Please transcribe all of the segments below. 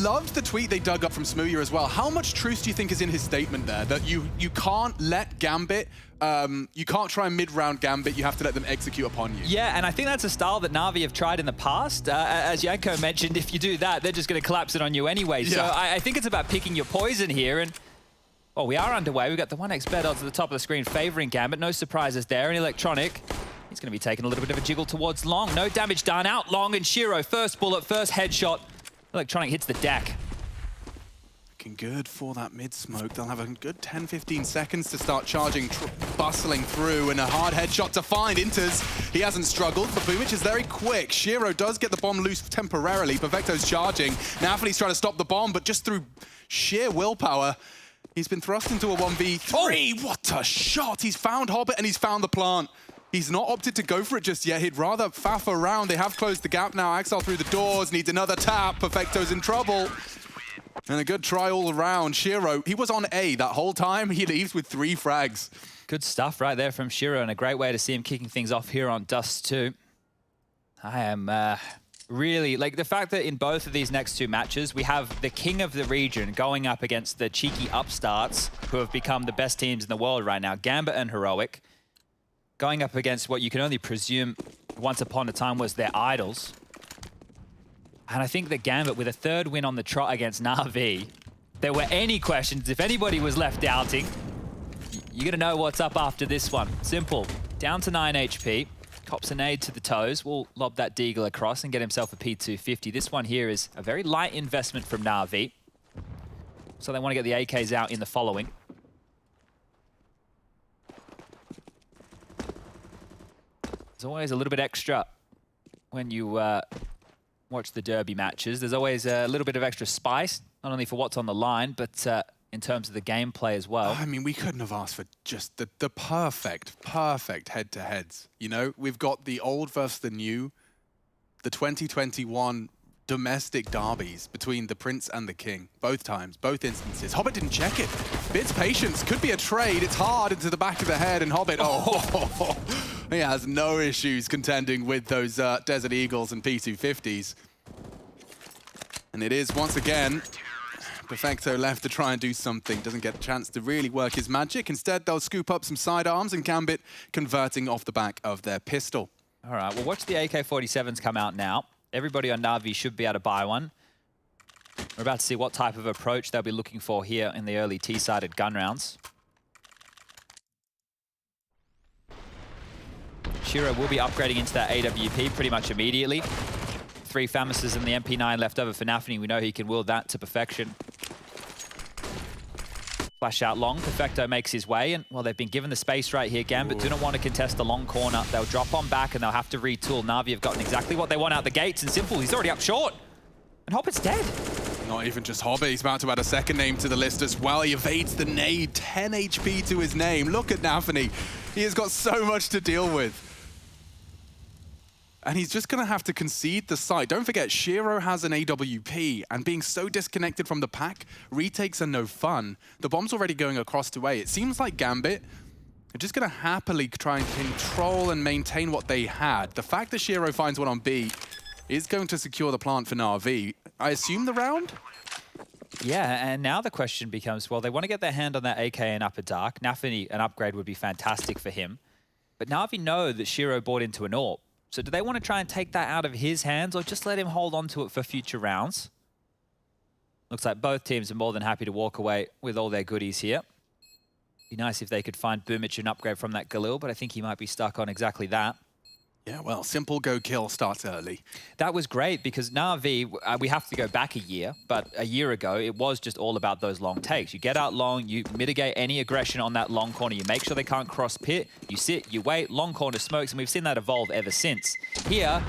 loved the tweet they dug up from Smooya as well. How much truth do you think is in his statement there? That you can't let Gambit, you can't try mid-round Gambit, you have to let them execute upon you. Yeah, and I think that's a style that Na'Vi have tried in the past. As Yanko mentioned, if you do that, they're just going to collapse it on you anyway. Yeah. So I think it's about picking your poison here. And well, we are underway. We've got the 1x bet odds at the top of the screen favoring Gambit. No surprises there. And Electronic, he's going to be taking a little bit of a jiggle towards Long. No damage done. Out Long and Shiro. First bullet, first headshot. Electronic hits the deck. Looking good for that mid-smoke. They'll have a good 10-15 seconds to start charging, bustling through, and a hard headshot to find. Inters, he hasn't struggled, but Boomich is very quick. Shiro does get the bomb loose temporarily. Perfecto's charging. Nafany's trying to stop the bomb, but just through sheer willpower, he's been thrust into a 1v3. Oh. What a shot! He's found Hobbit and he's found the plant. He's not opted to go for it just yet. He'd rather faff around. They have closed the gap now. Axel through the doors, needs another tap. Perfecto's in trouble. And a good try all around. Shiro, he was on A that whole time. He leaves with 3 frags. Good stuff right there from Shiro, and a great way to see him kicking things off here on Dust2. I am really, like, the fact that in both of these next 2 matches, we have the king of the region going up against the cheeky upstarts who have become the best teams in the world right now, Gambit and Heroic, going up against what you can only presume once upon a time was their idols. And I think that Gambit, with a 3rd win on the trot against Na'Vi, there were any questions, if anybody was left doubting, you're going to know what's up after this one. Simple. Down to 9 HP. Cops a nade to the toes. Will lob that Deagle across and get himself a P250. This one here is a very light investment from Na'Vi. So they want to get the AKs out in the following. There's always a little bit extra when you watch the derby matches. There's always a little bit of extra spice, not only for what's on the line, but in terms of the gameplay as well. I mean, we couldn't have asked for just the perfect head-to-heads. You know, we've got the old versus the new, the 2021 domestic derbies between the Prince and the King. Both times, both instances. Hobbit didn't check it. Bit's patience. Could be a trade. It's hard into the back of the head, and Hobbit, he has no issues contending with those Desert Eagles and P250s. And it is, once again, Perfecto left to try and do something. Doesn't get a chance to really work his magic. Instead, they'll scoop up some sidearms, and Gambit converting off the back of their pistol. All right, well, watch the AK-47s come out now. Everybody on Na'Vi should be able to buy one. We're about to see what type of approach they'll be looking for here in the early T-sided gun rounds. Shiro will be upgrading into that AWP pretty much immediately. 3 Famises and the MP9 left over for Nafany. We know he can wield that to perfection. Flash out Long. Perfecto makes his way, and well, they've been given the space right here. Gambit do not want to contest the long corner. They'll drop on back and they'll have to retool. Na'Vi have gotten exactly what they want out the gates, and Simple, he's already up short. And Hobbit's dead. Not even just Hobbit, he's about to add a second name to the list as well. He evades the nade, 10 HP to his name. Look at Nafany. He has got so much to deal with. And he's just going to have to concede the site. Don't forget, Shiro has an AWP, and being so disconnected from the pack, retakes are no fun. The bomb's already going across to A. It seems like Gambit are just going to happily try and control and maintain what they had. The fact that Shiro finds one on B is going to secure the plant for Na'Vi. I assume the round? Yeah, and now the question becomes, well, they want to get their hand on that AK in Upper Dark. Nafany, an upgrade would be fantastic for him. But Na'Vi know that Shiro bought into an AWP. So do they want to try and take that out of his hands, or just let him hold on to it for future rounds? Looks like both teams are more than happy to walk away with all their goodies here. Be nice if they could find Boomich an upgrade from that Galil, but I think he might be stuck on exactly that. Yeah, well, Simple Go Kill starts early. That was great because Na'Vi, we have to go back a year, but a year ago, it was just all about those long takes. You get out long, you mitigate any aggression on that long corner, you make sure they can't cross pit, you sit, you wait, long corner smokes, and we've seen that evolve ever since. Here,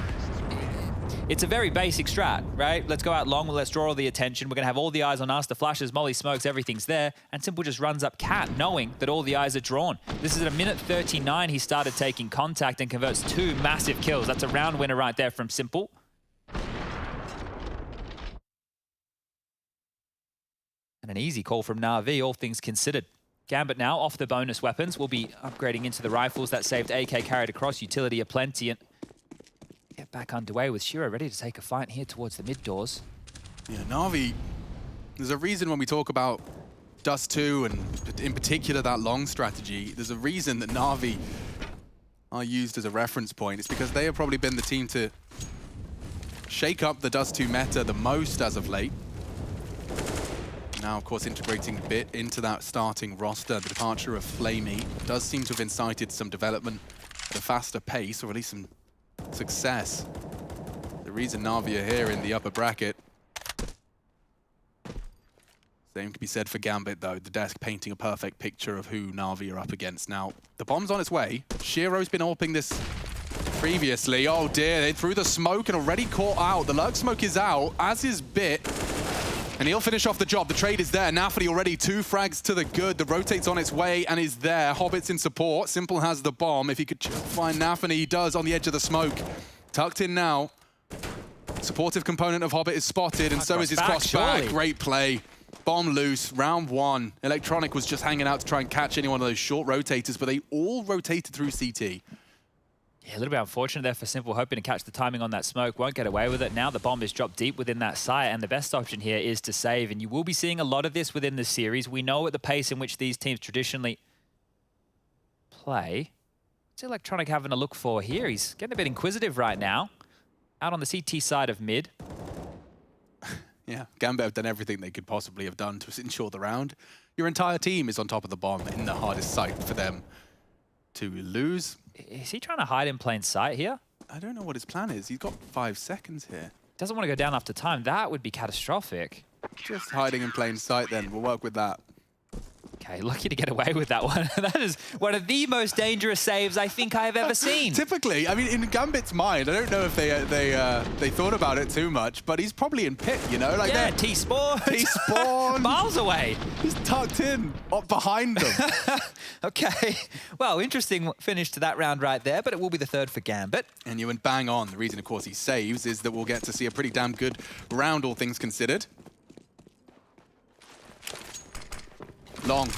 it's a very basic strat, right? Let's go out long, let's draw all the attention, we're gonna have all the eyes on us, the flashes, molly smokes, everything's there, and Simple just runs up cat, knowing that all the eyes are drawn. This is at a minute 39, he started taking contact and converts 2 massive kills. That's a round winner right there from Simple. And an easy call from Na'Vi, all things considered. Gambit now, off the bonus weapons, will be upgrading into the rifles. That saved AK carried across, utility aplenty, and get back underway with Shiro ready to take a fight here towards the mid doors. Yeah, Na'Vi, there's a reason when we talk about Dust2 and in particular that long strategy, there's a reason that Na'Vi are used as a reference point. It's because they have probably been the team to shake up the Dust2 meta the most as of late. Now, of course, integrating Bit into that starting roster, the departure of Flamey does seem to have incited some development at a faster pace, or at least some success. The reason Na'Vi are here in the upper bracket. Same can be said for Gambit, though. The desk painting a perfect picture of who Na'Vi are up against. Now, the bomb's on its way. Shiro's been AWPing this previously. Oh dear, they threw the smoke and already caught out. The lurk smoke is out, as is Bit. And he'll finish off the job. The trade is there. Nafany already 2 frags to the good. The rotate's on its way and is there. Hobbit's in support. Simple has the bomb. If he could find Nafany, he does on the edge of the smoke. Tucked in now. Supportive component of Hobbit is spotted, and so is his crossback. Great play. Bomb loose, round 1. Electronic was just hanging out to try and catch any one of those short rotators, but they all rotated through CT. Yeah, a little bit unfortunate there for Simple, hoping to catch the timing on that smoke. Won't get away with it. Now the bomb is dropped deep within that site, and the best option here is to save. And you will be seeing a lot of this within the series. We know at the pace in which these teams traditionally play. What's Electronic having a look for here? He's getting a bit inquisitive right now. Out on the CT side of mid. Yeah, Gambit have done everything they could possibly have done to ensure the round. Your entire team is on top of the bomb in the hardest site for them to lose. Is he trying to hide in plain sight here? I don't know what his plan is. He's got 5 seconds here. Doesn't want to go down after time. That would be catastrophic. Just hiding in plain sight then. We'll work with that. Okay, lucky to get away with that one. That is one of the most dangerous saves I think I've ever seen. Typically, I mean, in Gambit's mind, I don't know if they thought about it too much, but he's probably in pit, you know? Like yeah, T-spawn. T-spawn. Miles away. He's tucked in, up behind them. Okay, well, interesting finish to that round right there, but it will be the 3rd for Gambit. And you went bang on. The reason, of course, he saves is that we'll get to see a pretty damn good round, all things considered. Long,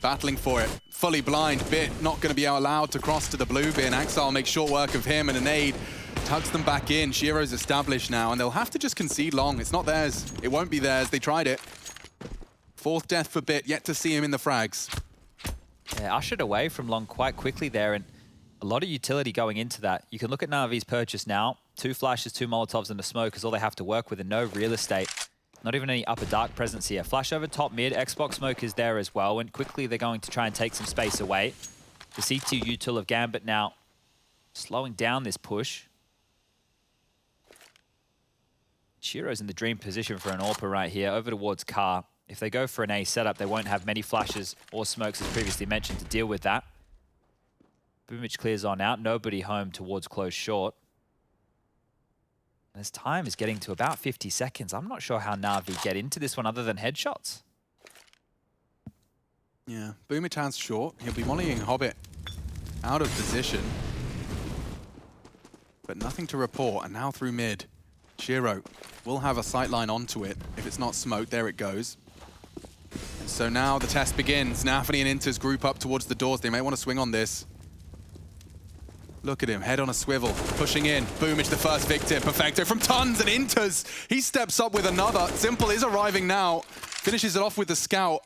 battling for it, fully blind. Bit not going to be allowed to cross to the blue bin. Axile makes short work of him, and a nade tugs them back in. Shiro's established now, and they'll have to just concede long. It's not theirs. It won't be theirs. They tried it. 4th death for Bit, yet to see him in the frags. Yeah, ushered away from long quite quickly there, and a lot of utility going into that. You can look at Na'Vi's purchase now. 2 flashes, 2 Molotovs, and a smoke is all they have to work with, and no real estate. Not even any upper dark presence here. Flash over top mid. Xbox smoke is there as well. And quickly they're going to try and take some space away. The C2 util of Gambit now slowing down this push. Shiro's in the dream position for an AWPer right here. Over towards Car. If they go for an A setup, they won't have many flashes or smokes, as previously mentioned, to deal with that. Boomich clears on out. Nobody home towards close short. His time is getting to about 50 seconds. I'm not sure how Na'Vi get into this one other than headshots. Yeah, Boomich hands short. He'll be volleying Hobbit out of position. But nothing to report, and now through mid. Shiro will have a sightline onto it. If it's not smoke, there it goes. And so now the test begins. Nafany and Inters group up towards the doors. They may want to swing on this. Look at him, head on a swivel, pushing in. Boomich, the first victim. Perfecto from Tons and Inters. He steps up with another. Simple is arriving now. Finishes it off with the scout.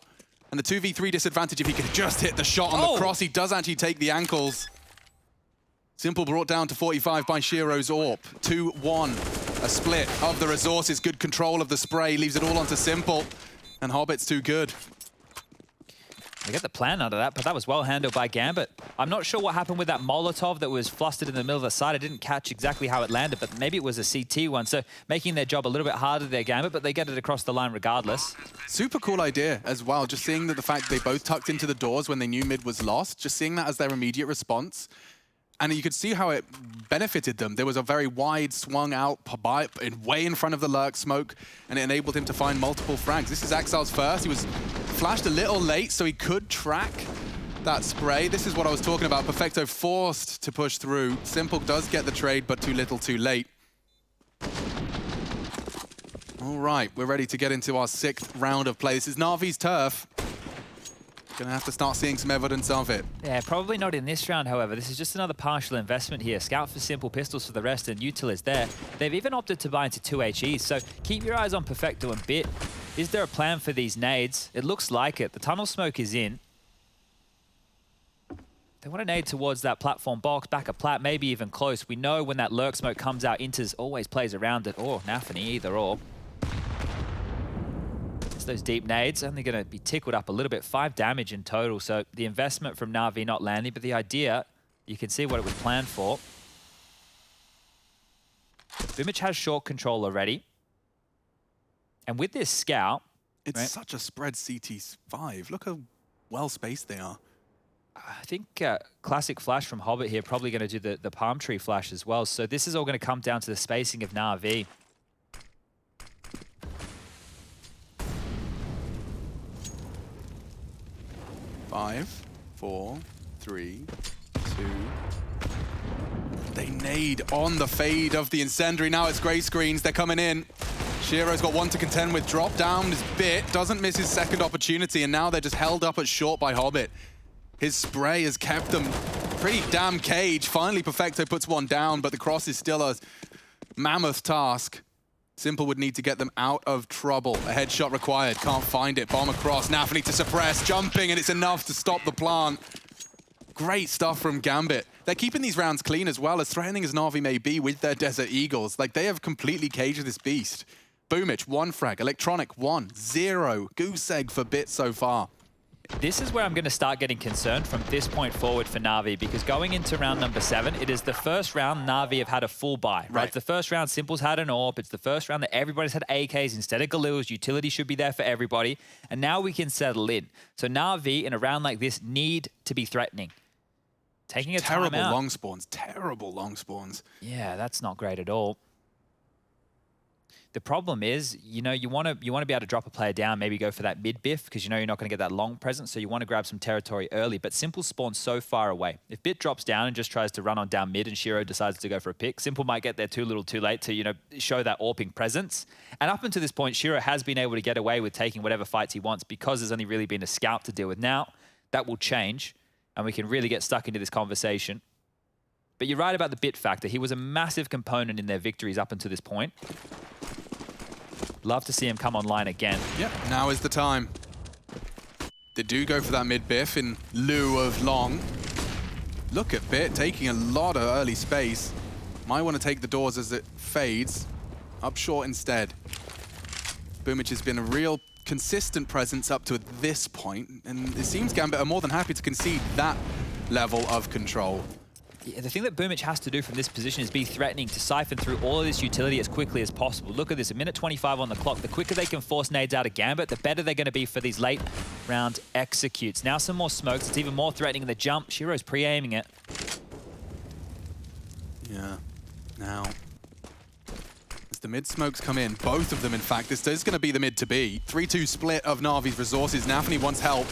And the 2v3 disadvantage if he could just hit the shot on the cross. He does actually take the ankles. Simple brought down to 45 by Shiro's AWP. 2-1, a split of the resources. Good control of the spray, leaves it all onto Simple. And Hobbit's too good. They get the plan out of that, but that was well handled by Gambit. I'm not sure what happened with that Molotov that was flustered in the middle of the side. I didn't catch exactly how it landed, but maybe it was a CT one. So making their job a little bit harder there, Gambit, but they get it across the line regardless. Super cool idea as well. Just seeing that the fact they both tucked into the doors when they knew mid was lost, just seeing that as their immediate response. And you could see how it benefited them. There was a very wide swung out way in front of the lurk smoke, and it enabled him to find multiple frags. This is Axile's first. He was flashed a little late, so he could track that spray. This is what I was talking about. Perfecto forced to push through. Simple does get the trade, but too little, too late. All right, we're ready to get into our 6th round of play. This is Na'Vi's turf. Gonna have to start seeing some evidence of it. Yeah, probably not in this round, however. This is just another partial investment here. Scout for simple, pistols for the rest, and Util is there. They've even opted to buy into 2 HEs, so keep your eyes on Perfecto and Bit. Is there a plan for these nades? It looks like it. The tunnel smoke is in. They want to nade towards that platform box, back a plat, maybe even close. We know when that lurk smoke comes out, Inters always plays around it, or Nafany, either or. Those deep nades only going to be tickled up a little bit. 5 damage in total, so the investment from Na'Vi not landing, but the idea, you can see what it was planned for. Boomich has short control already. And with this scout... It's such a spread CT5. Look how well spaced they are. I think classic flash from Hobbit here, probably going to do the palm tree flash as well. So this is all going to come down to the spacing of Na'Vi. Five, 4, 3, 2. They nade on the fade of the incendiary. Now it's grey screens. They're coming in. Shiro's got one to contend with. Drop down his Bit. Doesn't miss his second opportunity. And now they're just held up at short by Hobbit. His spray has kept them pretty damn caged. Finally, Perfecto puts one down, but the cross is still a mammoth task. Simple would need to get them out of trouble. A headshot required, can't find it. Bomb across, Nafany to suppress, jumping, and it's enough to stop the plant. Great stuff from Gambit. They're keeping these rounds clean as well, as threatening as Na'Vi may be with their Desert Eagles. Like, they have completely caged this beast. Boomich, 1 frag. Electronic, 1. 0. Goose egg for Bit so far. This is where I'm going to start getting concerned from this point forward for Na'Vi, because going into round number 7, it is the first round Na'Vi have had a full buy. Right? It's the first round Simple's had an AWP. It's the first round that everybody's had AKs instead of Galils. Utility should be there for everybody. And now we can settle in. So Na'Vi, in a round like this, need to be threatening. Taking a terrible timeout. long spawns. Terrible long spawns. Yeah, that's not great at all. The problem is, you know, you want to be able to drop a player down, maybe go for that mid biff, because you know you're not going to get that long presence, so you want to grab some territory early. But Simple spawns so far away. If Bit drops down and just tries to run on down mid and Shiro decides to go for a pick, Simple might get there too little too late to, you know, show that AWPing presence. And up until this point, Shiro has been able to get away with taking whatever fights he wants because there's only really been a scout to deal with. Now, that will change, and we can really get stuck into this conversation. But you're right about the Bit factor. He was a massive component in their victories up until this point. Love to see him come online again. Yep, now is the time. They do go for that mid biff in lieu of long. Look at Bit taking a lot of early space. Might want to take the doors as it fades. Up short instead. Boomich has been a real consistent presence up to this point, and it seems Gambit are more than happy to concede that level of control. Yeah, the thing that Boomich has to do from this position is be threatening to siphon through all of this utility as quickly as possible. Look at this, a minute 25 on the clock. The quicker they can force nades out of Gambit, the better they're going to be for these late round executes. Now some more smokes. It's even more threatening in the jump. Shiro's pre-aiming it. Yeah, now, as the mid smokes come in, both of them in fact, this is going to be the mid to be. 3-2 split of Na'Vi's resources. Nafany wants help.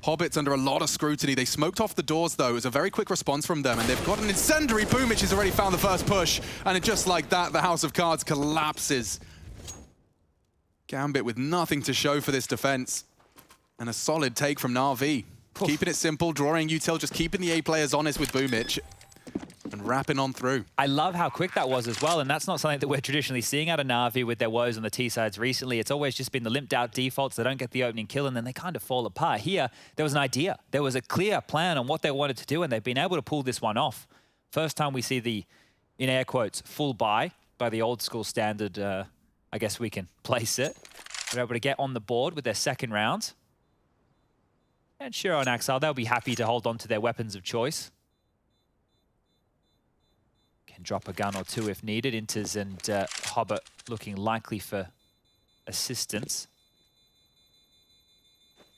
Hobbit's under a lot of scrutiny. They smoked off the doors, though. It was a very quick response from them, and they've got an incendiary. Boomich has already found the first push, and just like that, the House of Cards collapses. Gambit with nothing to show for this defense, and a solid take from Na'Vi. Keeping it simple, drawing util, just keeping the A players honest with Boomich, and wrapping on through. I love how quick that was as well, and that's not something that we're traditionally seeing out of Na'Vi with their woes on the T sides recently. It's always just been the limped out defaults. They don't get the opening kill, and then they kind of fall apart. Here, there was an idea. There was a clear plan on what they wanted to do, and they've been able to pull this one off. First time we see the, in air quotes, full buy by the old school standard, I guess we can place it. They're able to get on the board with their second round. And Shiro and Axel, they'll be happy to hold on to their weapons of choice. Can drop a gun or two if needed. Inters and Hobbit looking likely for assistance.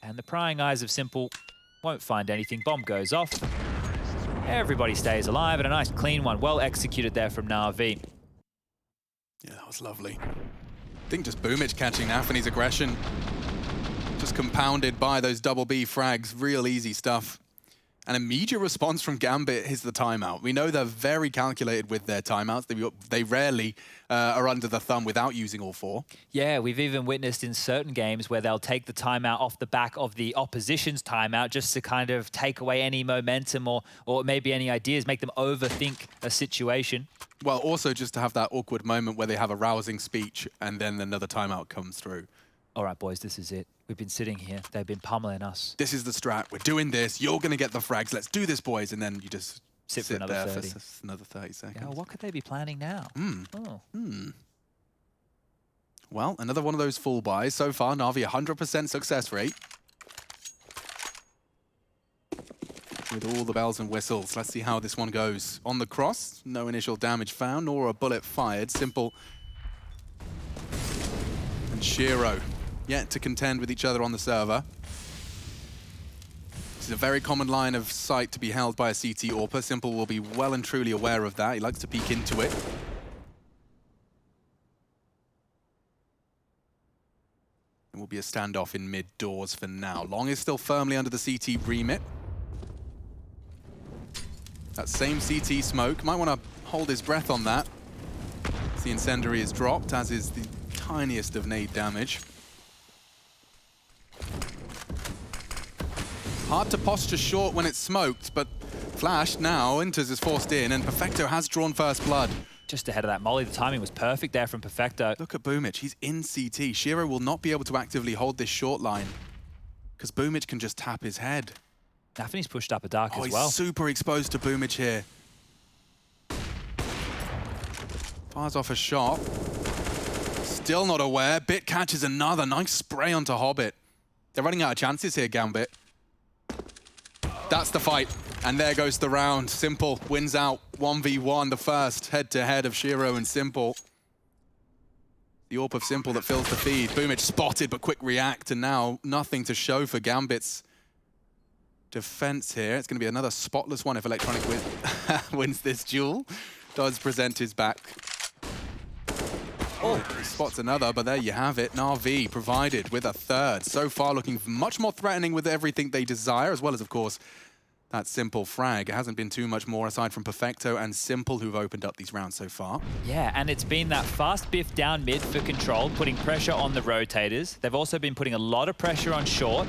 And the prying eyes of Simple won't find anything. Bomb goes off. Everybody stays alive, and a nice clean one. Well executed there from Na'Vi. Yeah, that was lovely. I think just Boomich catching Nafany's aggression. Just compounded by those double B frags. Real easy stuff. An immediate response from Gambit is the timeout. We know they're very calculated with their timeouts. They rarely are under the thumb without using all 4. Yeah, we've even witnessed in certain games where they'll take the timeout off the back of the opposition's timeout just to kind of take away any momentum or maybe any ideas, make them overthink a situation. Well, also just to have that awkward moment where they have a rousing speech and then another timeout comes through. All right, boys, this is it. We've been sitting here. They've been pummeling us. This is the strat. We're doing this. You're going to get the frags. Let's do this, boys. And then you just sit for another there 30. for another 30 seconds. Yeah, what could they be planning now? Well, another one of those full buys. So far, Na'Vi 100% success rate. With all the bells and whistles. Let's see how this one goes. On the cross, no initial damage found, nor a bullet fired. Simple and Shiro yet to contend with each other on the server. This is a very common line of sight to be held by a CT AWPer. Simple will be well and truly aware of that. He likes to peek into it. It will be a standoff in mid doors for now. Long is still firmly under the CT remit. That same CT smoke. Might want to hold his breath on that. The incendiary is dropped, as is the tiniest of nade damage. Hard to posture short when it's smoked, but Flash now enters is forced in, and Perfecto has drawn first blood. Just ahead of that molly, the timing was perfect there from Perfecto. Look at Boomich, he's in CT. Shiro will not be able to actively hold this short line, because Boomich can just tap his head. Nafany's pushed up a dark as well. He's super exposed to Boomich here. Fires off a shot. Still not aware. Bit catches another. Nice spray onto Hobbit. They're running out of chances here, Gambit. That's the fight. And there goes the round. Simple wins out 1v1, the first head-to-head of Shiro and Simple. The AWP of Simple that fills the feed. Boomich spotted, but quick react, and now nothing to show for Gambit's defense here. It's going to be another spotless one if Electronic wins this duel. Does present his back. Oh, he spots another, but there you have it. Na'Vi provided with a third. So far looking much more threatening with everything they desire, as well as, of course, that Simple frag. It hasn't been too much more aside from Perfecto and Simple who've opened up these rounds so far. Yeah, and it's been that fast biff down mid for control, putting pressure on the rotators. They've also been putting a lot of pressure on short.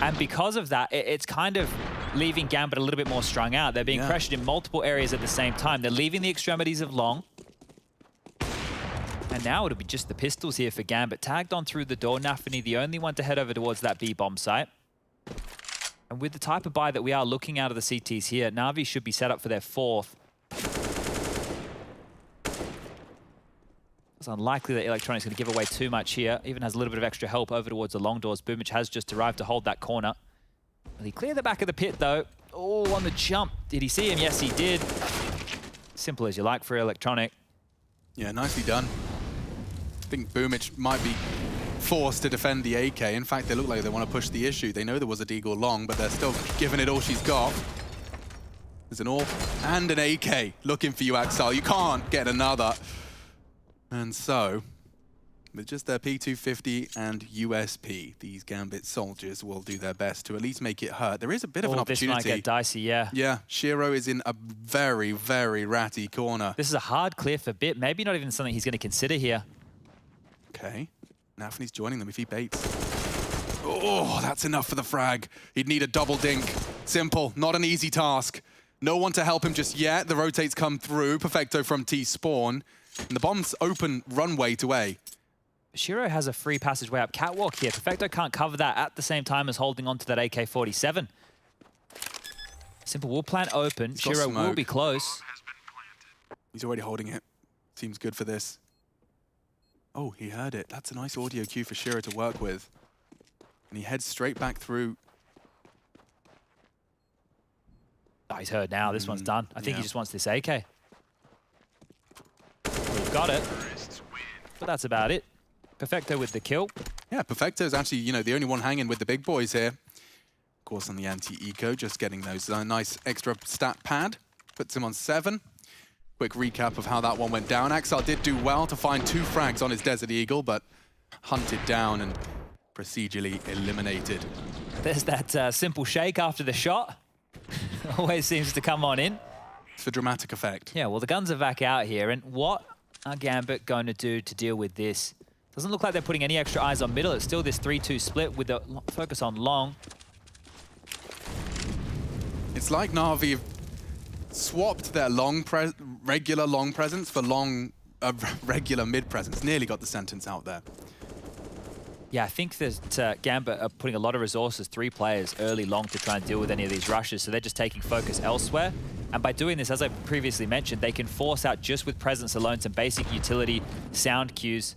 And because of that, it's kind of leaving Gambit a little bit more strung out. They're being pressured in multiple areas at the same time. They're leaving the extremities of long. And now it'll be just the pistols here for Gambit. Tagged on through the door. Nafany, the only one to head over towards that B-bomb site. And with the type of buy that we are looking out of the CTs here, Na'Vi should be set up for their fourth. It's unlikely that Electronic's going to give away too much here. Even has a little bit of extra help over towards the long doors. Boomich has just arrived to hold that corner. Will he clear the back of the pit, though? Oh, on the jump. Did he see him? Yes, he did. Simple as you like for Electronic. Yeah, nicely done. I think Boomich might be forced to defend the AK. In fact, they look like they want to push the issue. They know there was a Deagle long, but they're still giving it all she's got. There's an AWP and an AK looking for you, Axel. You can't get another. And so, with just their P250 and USP, these Gambit soldiers will do their best to at least make it hurt. There is a bit of an opportunity. This might get dicey, yeah. Yeah, Shiro is in a very, very ratty corner. This is a hard clear for Bit. Maybe not even something he's going to consider here. Okay. Nafany's joining them if he baits. Oh, that's enough for the frag. He'd need a double dink. Simple, not an easy task. No one to help him just yet. The rotates come through. Perfecto from T-spawn. And the bomb's open runway to A. Shiro has a free passageway up catwalk here. Perfecto can't cover that at the same time as holding on to that AK-47. Simple will plant open. Shiro will be close. He's already holding it. Seems good for this. Oh, he heard it. That's a nice audio cue for Shiro to work with. And he heads straight back through. Oh, he's heard now. This one's done. I think he just wants this AK. We've got it. But that's about it. Perfecto with the kill. Yeah, Perfecto's actually, you know, the only one hanging with the big boys here. Of course, on the anti-eco, just getting those nice extra stat pad. Puts him on 7. Quick recap of how that one went down. Axel did do well to find 2 frags on his Desert Eagle, but hunted down and procedurally eliminated. There's that simple shake after the shot. always seems to come on in. It's for dramatic effect. Yeah, well, the guns are back out here, and what are Gambit going to do to deal with this? Doesn't look like they're putting any extra eyes on middle. It's still this 3-2 split with the focus on long. It's like Na'Vi have swapped their regular long presence for regular mid presence. Nearly got the sentence out there. Yeah, I think that Gambit are putting a lot of resources, 3 players, early long to try and deal with any of these rushes, so they're just taking focus elsewhere. And by doing this, as I previously mentioned, they can force out just with presence alone some basic utility sound cues.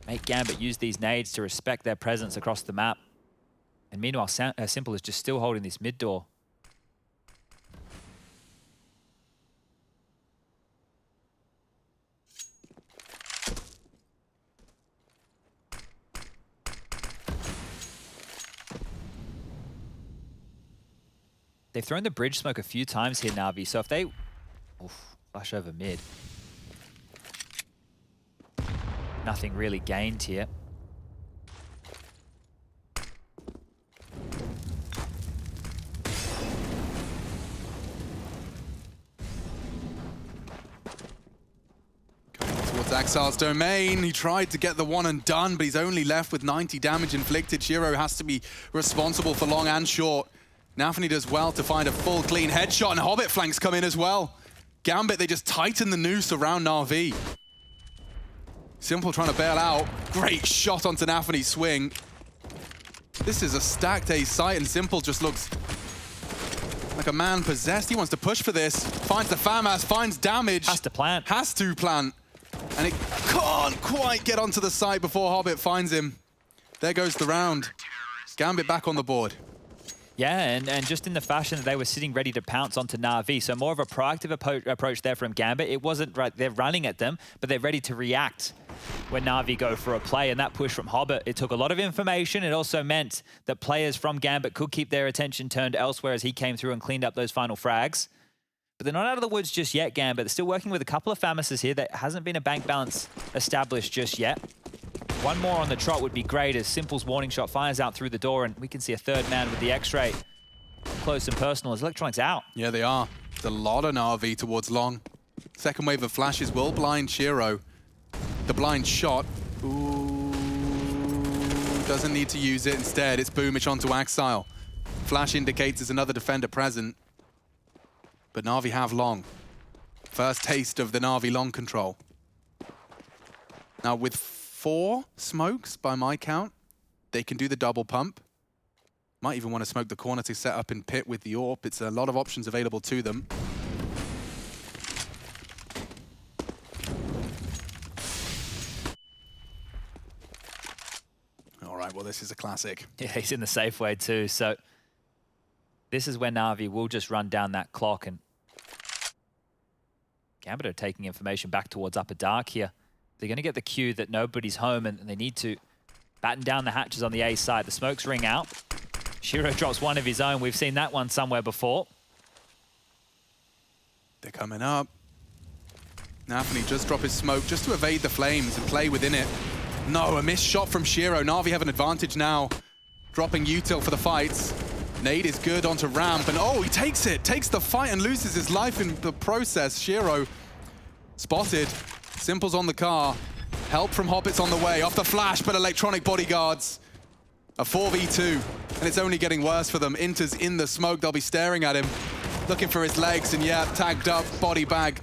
Make Gambit use these nades to respect their presence across the map. And meanwhile, Simple is just still holding this mid door. They've thrown the bridge smoke a few times here, Na'Vi, so if they... Oof, flash over mid. Nothing really gained here. Coming towards Axile's domain. He tried to get the one and done, but he's only left with 90 damage inflicted. Shiro has to be responsible for long and short. Nafany does well to find a full clean headshot, and Hobbit flanks come in as well. Gambit, they just tighten the noose around Na'Vi. Simple trying to bail out. Great shot onto Nafany's swing. This is a stacked A site, and Simple just looks like a man possessed. He wants to push for this. Finds the FAMAS, finds damage. Has to plant. Has to plant. And it can't quite get onto the site before Hobbit finds him. There goes the round. Gambit back on the board. Yeah, and just in the fashion that they were sitting ready to pounce onto Na'Vi, so more of a proactive approach there from Gambit. It wasn't right, they're running at them, but they're ready to react when Na'Vi go for a play, and that push from Hobbit, it took a lot of information. It also meant that players from Gambit could keep their attention turned elsewhere as he came through and cleaned up those final frags. But they're not out of the woods just yet, Gambit. They're still working with a couple of FAMASes here. There hasn't been a bank balance established just yet. One more on the trot would be great as Simple's warning shot fires out through the door, and we can see a third man with the X-ray close and personal as Electronic's out. Yeah, they are. There's a lot of Na'Vi towards long. Second wave of flashes will blind Shiro. The blind shot. Ooh, doesn't need to use it. Instead, it's Boomich onto Axile. Flash indicates there's another defender present. But Na'Vi have long. First taste of the Na'Vi long control. Now with 4 smokes by my count, they can do the double pump. Might even want to smoke the corner to set up in pit with the AWP. It's a lot of options available to them. All right, well, this is a classic. Yeah, he's in the safe way too. So this is where Na'Vi will just run down that clock, and Gambit are taking information back towards Upper Dark here. They're going to get the cue that nobody's home, and they need to batten down the hatches on the A side. The smokes ring out. Shiro drops one of his own. We've seen that one somewhere before. They're coming up. Nafany just drop his smoke just to evade the flames and play within it. No, a missed shot from Shiro. Na'Vi have an advantage now. Dropping util for the fights. Nade is good onto ramp, and oh, he takes it. Takes the fight and loses his life in the process. Shiro spotted. Simple's on the car. Help from Hobbit's on the way. Off the flash, but Electronic bodyguards. A 4v2, and it's only getting worse for them. Inter's in the smoke. They'll be staring at him, looking for his legs, and yeah, tagged up. Body bag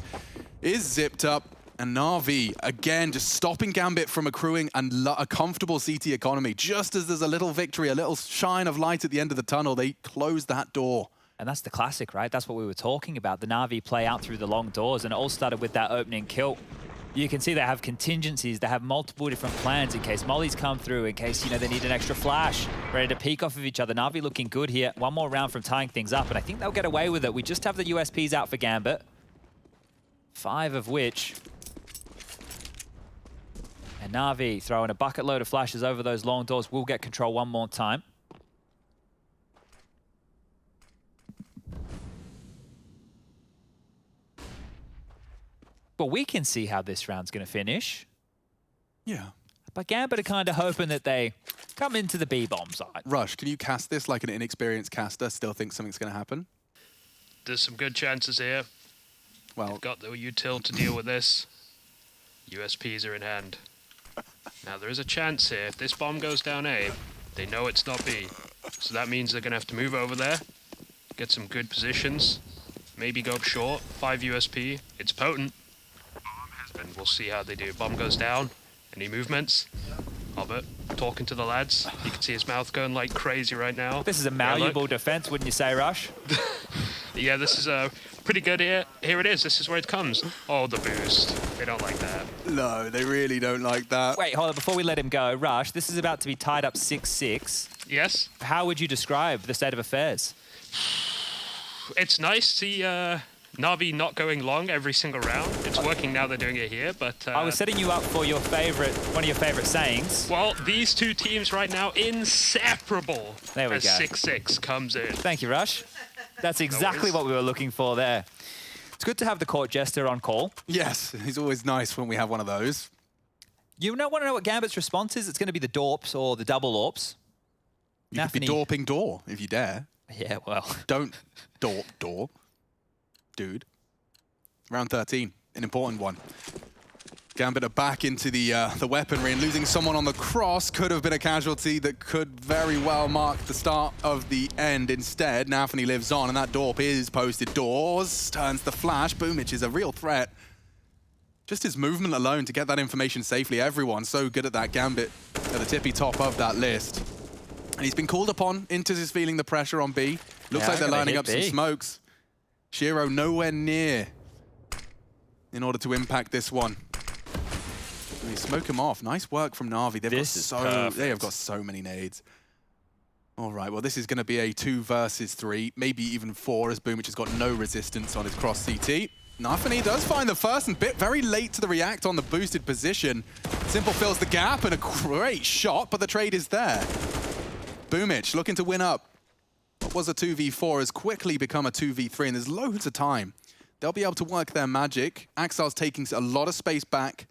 is zipped up. And Na'Vi, again, just stopping Gambit from accruing a comfortable CT economy. Just as there's a little victory, a little shine of light at the end of the tunnel, they close that door. And that's the classic, right? That's what we were talking about. The Na'Vi play out through the long doors, and it all started with that opening kill. You can see they have contingencies. They have multiple different plans in case mollies come through, in case, you know, they need an extra flash, ready to peek off of each other. Na'Vi looking good here. One more round from tying things up, and I think they'll get away with it. We just have the USPs out for Gambit. 5 of which... And Na'Vi throwing a bucket load of flashes over those long doors will get control one more time. But we can see how this round's going to finish. Yeah. But Gambit are kind of hoping that they come into the B-bomb side. Rush, can you cast this like an inexperienced caster still think something's going to happen? there's some good chances here. Well, They've got the util to deal with this. USPs are in hand. Now there is a chance here. If this bomb goes down A, they know it's not B. So that means they're going to have to move over there, get some good positions, maybe go up short. 5 USP. It's potent. And we'll see how they do. Bomb goes down. Any movements? Hobbit talking to the lads. You can see his mouth going like crazy right now. This is a malleable defense, wouldn't you say, Rush? Yeah, this is pretty good here. Here it is. This is where it comes. Oh, the boost. They don't like that. no, they really don't like that. Wait, hold on. Before we let him go, Rush, this is about to be tied up 6-6. Yes? How would you describe the state of affairs? It's nice to see Na'Vi not going long every single round. It's working now they're doing it here, but... I was setting you up for your one of your favorite sayings. Well, these two teams right now, inseparable. There we as go. 6-6 comes in. Thank you, Rush. That's exactly what we were looking for there. It's good to have the court jester on call. Yes, he's always nice when we have one of those. You want to know what Gambit's response is? It's going to be the Dorps or the double Orps. You could be dorping door if you dare. Yeah, well. Don't dorp door, dude. Round 13, an important one. Gambit are back into the weaponry, and losing someone on the cross could have been a casualty that could very well mark the start of the end. Instead, Nafany lives on, and that Dorp is posted. Doors turns the flash. Boomich is a real threat. Just his movement alone to get that information safely. Everyone's so good at that. Gambit at the tippy top of that list. And he's been called upon. Intus is feeling the pressure on B. Looks like they're lining up some smokes. Shiro nowhere near in order to impact this one. And they smoke him off. Nice work from Na'Vi. They have got so many nades. All right, well, this is going to be a 2 versus 3, maybe even 4, as Boomich has got no resistance on his cross CT. Nafany does find the first and bit very late to the react on the boosted position. Simple fills the gap and a great shot, but the trade is there. Boomich looking to win up. What was a 2v4 has quickly become a 2v3, and there's loads of time. They'll be able to work their magic. Axel's taking a lot of space back.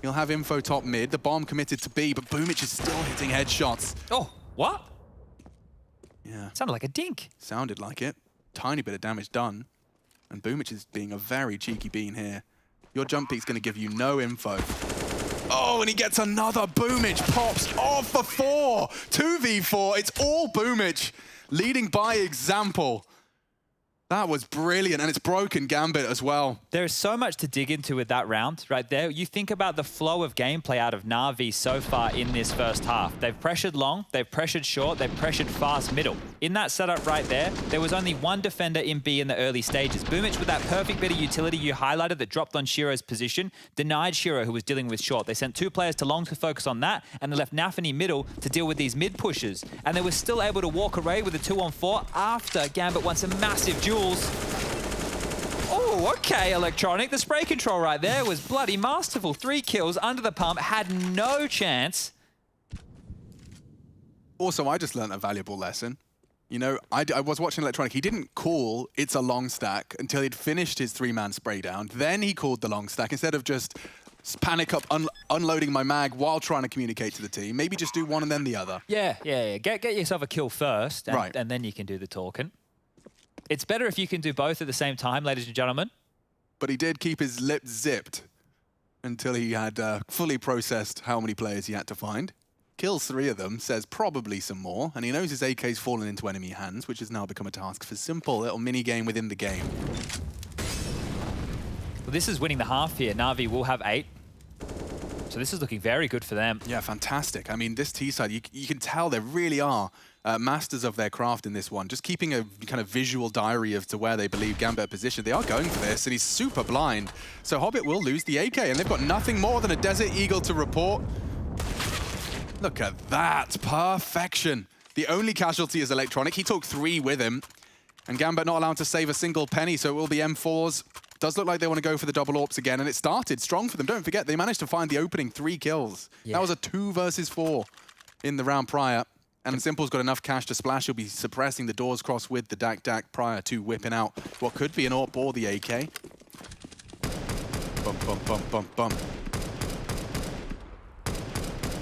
He'll have info top mid. The bomb committed to B, but Boomich is still hitting headshots. Oh, what? Yeah. Sounded like a dink. Sounded like it. Tiny bit of damage done. And Boomich is being a very cheeky bean here. Your jump peek's going to give you no info. Oh, and he gets another. Boomich pops off for 4. 2v4. It's all Boomich, leading by example. That was brilliant, and it's broken Gambit as well. There is so much to dig into with that round right there. You think about the flow of gameplay out of Na'Vi so far in this first half. They've pressured long, they've pressured short, they've pressured fast middle. In that setup right there was only one defender in B in the early stages. Boomich with that perfect bit of utility you highlighted that dropped on Shiro's position, denied Shiro who was dealing with short. They sent 2 players to long to focus on that, and they left Nafany middle to deal with these mid pushes. And they were still able to walk away with a 2-on-4 after Gambit won some massive duels. Oh, okay, Electronic. The spray control right there was bloody masterful. 3 kills under the pump, had no chance. Also, I just learned a valuable lesson. You know, I was watching Electronic. He didn't call it's a long stack until he'd finished his 3-man spray down. Then he called the long stack instead of just panic up, unloading my mag while trying to communicate to the team. Maybe just do one and then the other. Yeah. Get yourself a kill first, and, right. And then you can do the talking. It's better if you can do both at the same time, ladies and gentlemen. But he did keep his lips zipped until he had fully processed how many players he had to find. Kills 3 of them, says probably some more, and he knows his AK's fallen into enemy hands, which has now become a task for simple little mini-game within the game. Well, this is winning the half here. Na'Vi will have 8. So this is looking very good for them. Yeah, fantastic. I mean, this T-side, you can tell they really are masters of their craft in this one. Just keeping a kind of visual diary of to where they believe Gambit are positioned. They are going for this, and he's super blind. So Hobbit will lose the AK, and they've got nothing more than a Desert Eagle to report. Look at that, perfection. The only casualty is Electronic. He took 3 with him, and Gambit not allowed to save a single penny, so it will be M4s. Does look like they want to go for the double AWPs again, and it started strong for them. Don't forget, they managed to find the opening 3 kills. Yeah. That was a 2 versus 4 in the round prior. And Simple's got enough cash to splash. He'll be suppressing the doors cross with the Dak prior to whipping out what could be an AWP or the AK. Bump, bump, bump, bump, bump.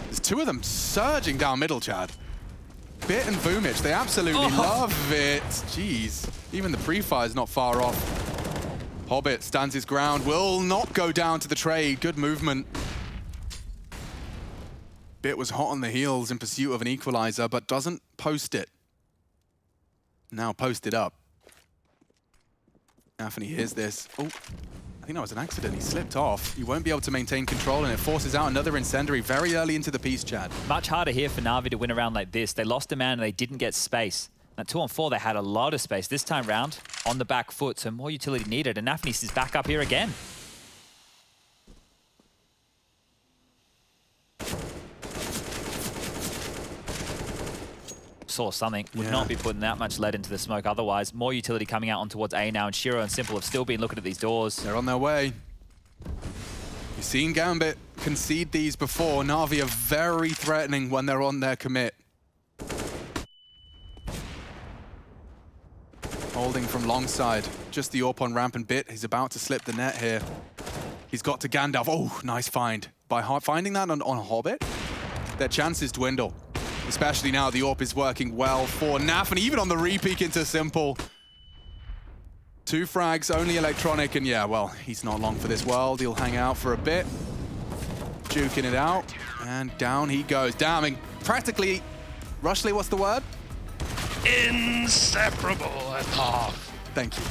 There's 2 of them surging down middle, Chad. Bit and Boomich, they absolutely love it. Jeez, even the pre-fire is not far off. Hobbit stands his ground, will not go down to the trade. Good movement. Bit was hot on the heels in pursuit of an equalizer, but doesn't post it. Now posted up. Anthony hears this. Oh, I think that was an accident. He slipped off. He won't be able to maintain control, and it forces out another incendiary very early into the piece, Chad. Much harder here for Na'Vi to win around like this. They lost a man and they didn't get space. At 2-on-4, they had a lot of space. This time round, on the back foot, so more utility needed. And Nafnis is back up here again. Saw something. Would not be putting that much lead into the smoke otherwise. More utility coming out on towards A now, and Shiro and Simple have still been looking at these doors. They're on their way. You've seen Gambit concede these before. Na'Vi are very threatening when they're on their commit. Holding from long side. Just the AWP on ramp, and Bit, he's about to slip the net here. He's got to Gandalf. Oh, nice find. By finding that on Hobbit, their chances dwindle. Especially now the AWP is working well for Naf, and even on the re-peek into Simple. 2 frags, only electronic, and yeah, well, he's not long for this world. He'll hang out for a bit. Juking it out, and down he goes. Damning, practically, Rushley, what's the word? Inseparable at half. Thank you.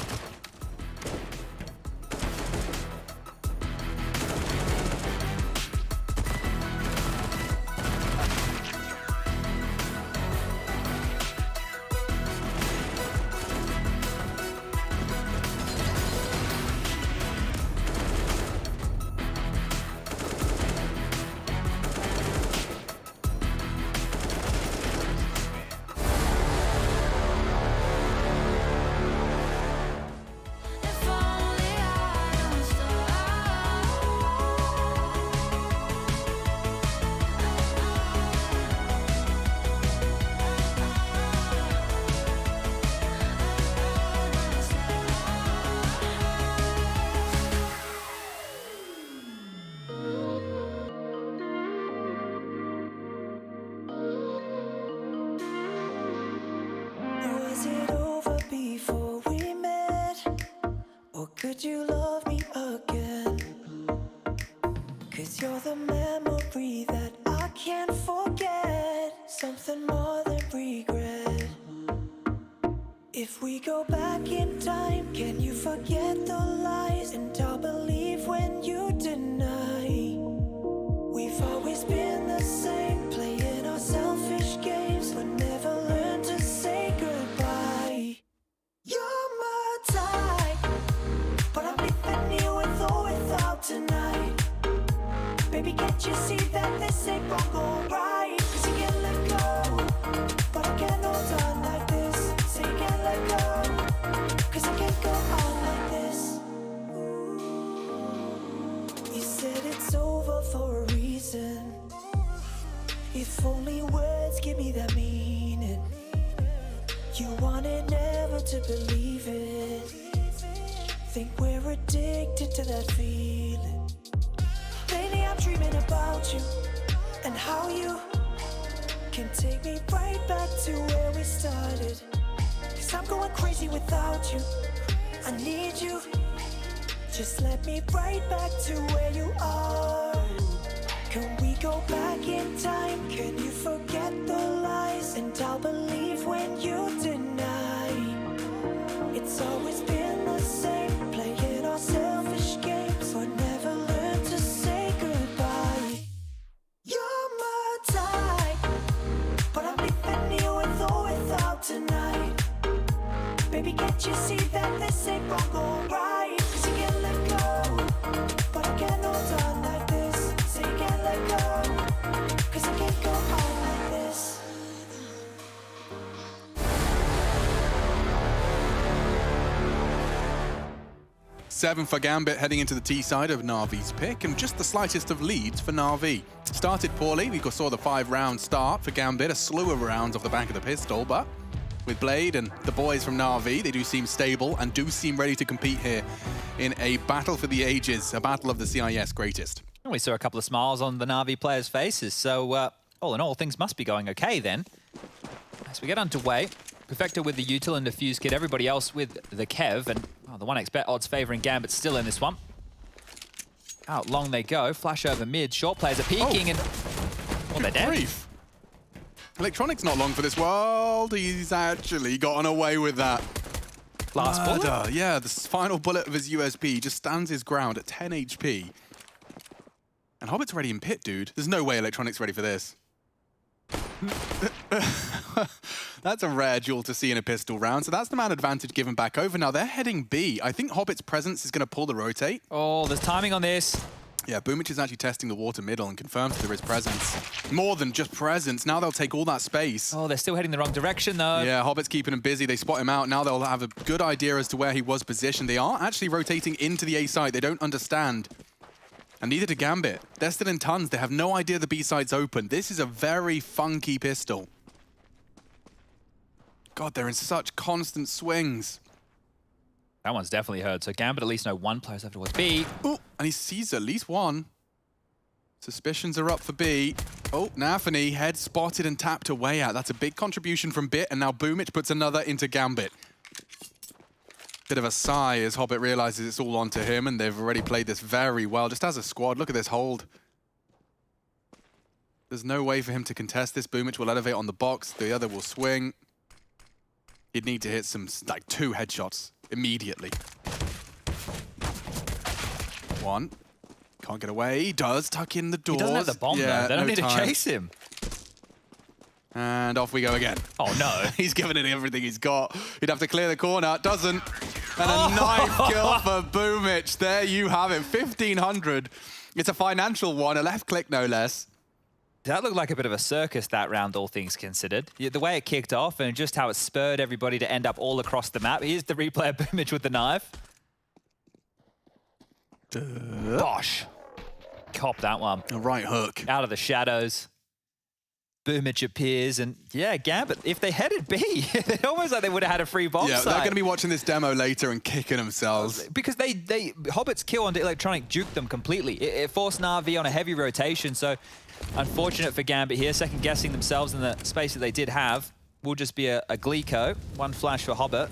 Could you love me again? 'Cause you're the memory that I can't forget. Something more than regret. If we go back in time, can you forget the lies? And I'll believe when you deny. We've always been the same, playing our selfish games, but never learned to say goodbye. You're my type, but I'm leaving you with or without tonight. Baby, can't you see that this ain't wrong or right? 'Cause you can't let go, but I can't hold on like this. So you can't let go, 'cause I can't go on like this. You said it's over for a reason. If only words give me that meaning. You wanted never to believe it. Think we're addicted to that feeling. Lately I'm dreaming about you and how you can take me right back to where we started. 'Cause I'm going crazy without you. I need you. Just let me right back to where you are. Can we go back in time? Can you forget the lies? And I'll believe when you deny. It's always been the same, playing our selfish games, but never learn to say goodbye. You're my type, but I'm leaving you with or without tonight. Baby, can't you see that this ain't wrong or right? 'Cause you can't let go, but I can't hold on like this. So you can't let go, 'cause I can't go on like this. 7 for Gambit heading into the T side of Na'Vi's pick, and just the slightest of leads for Na'Vi. Started poorly, we saw the 5-round start for Gambit, a slew of rounds off the back of the pistol, but with Blade and the boys from Na'Vi, they do seem stable and do seem ready to compete here in a battle for the ages, a battle of the CIS greatest. And we saw a couple of smiles on the Na'Vi players' faces, so all in all, things must be going okay then. As we get underway, Perfecto with the util and the fuse kit, everybody else with the Kev, and the 1x bet odds favouring Gambit still in this one. Out long they go, flash over mid, short players are peeking, and well, they're dead. Brief. Electronic's not long for this world. He's actually gotten away with that. Last bullet? Yeah, the final bullet of his USP just stands his ground at 10 HP. And Hobbit's already in pit, dude. There's no way Electronic's ready for this. That's a rare duel to see in a pistol round, so that's the man advantage given back over. Now they're heading B. I think Hobbit's presence is going to pull the rotate. Oh, there's timing on this. Yeah, Boomich is actually testing the water middle and confirms there is presence. More than just presence. Now they'll take all that space. Oh, they're still heading the wrong direction, though. Yeah, Hobbit's keeping him busy. They spot him out. Now they'll have a good idea as to where he was positioned. They are actually rotating into the A side. They don't understand. And neither do Gambit. They're still in tons. They have no idea the B side's open. This is a very funky pistol. God, they're in such constant swings. That one's definitely heard. So Gambit at least know one player's over towards B. Oh, and he sees at least one. Suspicions are up for B. Oh, Nafany, head spotted and tapped away at. That's a big contribution from Bit, and now Boomich puts another into Gambit. Bit of a sigh as Hobbit realizes it's all onto him, and they've already played this very well, just as a squad. Look at this hold. There's no way for him to contest this. Boomich will elevate on the box. The other will swing. He'd need to hit some, like, 2 headshots immediately. One. Can't get away. He does tuck in the doors. He doesn't have the bomb, though. They don't need to chase him. And off we go again. Oh, no. He's given it everything he's got. He'd have to clear the corner. Doesn't. And a knife kill for Boomich. There you have it. 1,500. It's a financial one. A left click, no less. That looked like a bit of a circus, that round, all things considered. The way it kicked off and just how it spurred everybody to end up all across the map. Here's the replay of Boomich with the knife. Bosh. Cop that one. A right hook. Out of the shadows. Boomich appears, and yeah, Gambit, if they headed B, it's almost like they would have had a free bomb Yeah, site. they're going to be watching this demo later and kicking themselves. Because Hobbit's kill on Electronic juked them completely. It forced Na'Vi on a heavy rotation, so unfortunate for Gambit here, second guessing themselves in the space that they did have. Will just be a Glico, one flash for Hobbit.